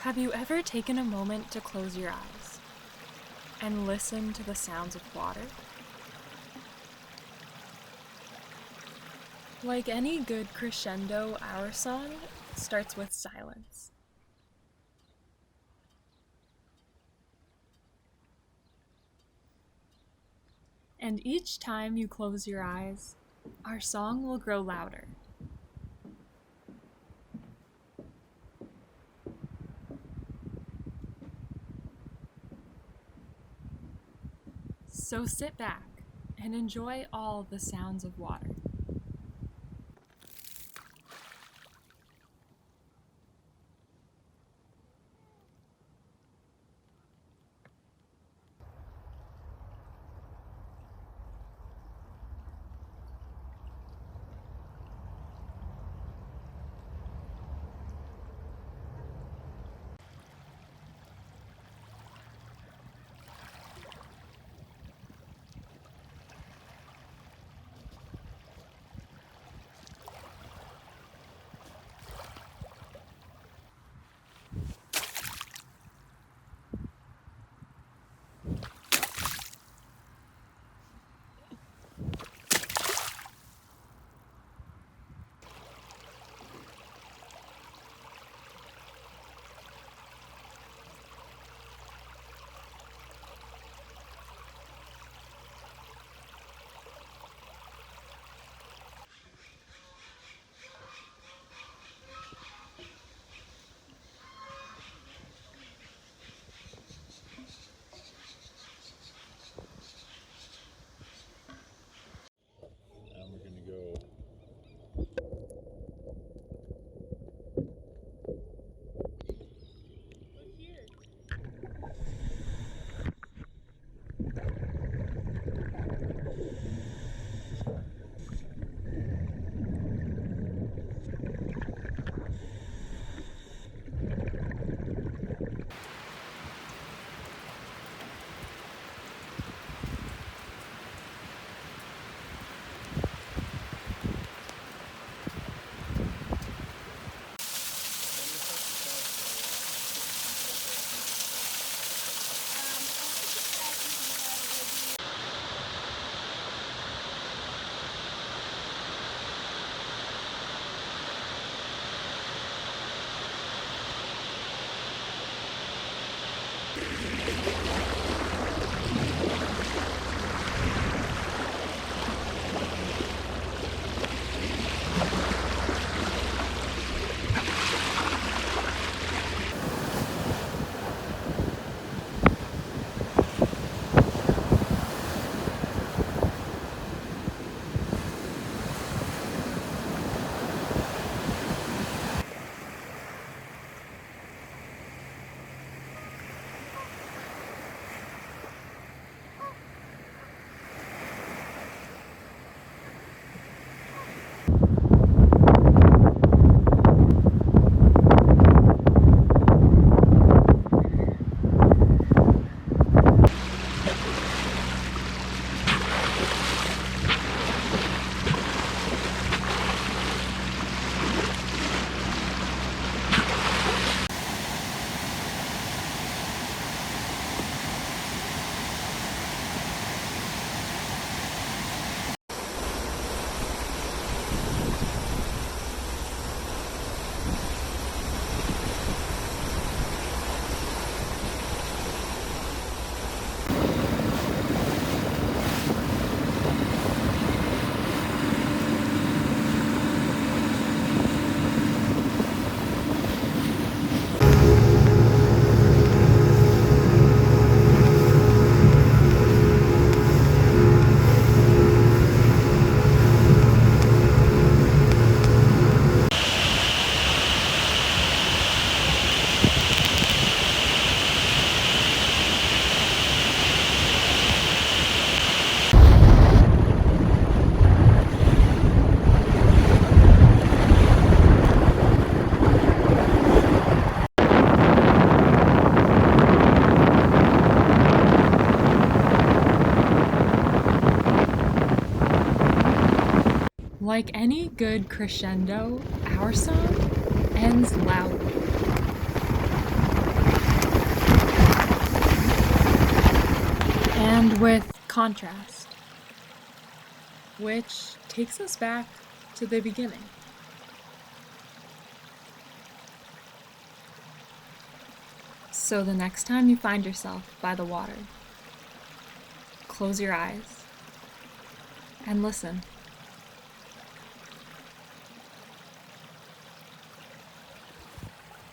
Have you ever taken a moment to close your eyes and listen to the sounds of water? Like any good crescendo, our song starts with silence. And each time you close your eyes, our song will grow louder. So sit back and enjoy all the sounds of water. Now we're gonna go. Like any good crescendo, our song ends loudly. with contrast, which takes us back to the beginning. So the next time you find yourself by the water, close your eyes and listen.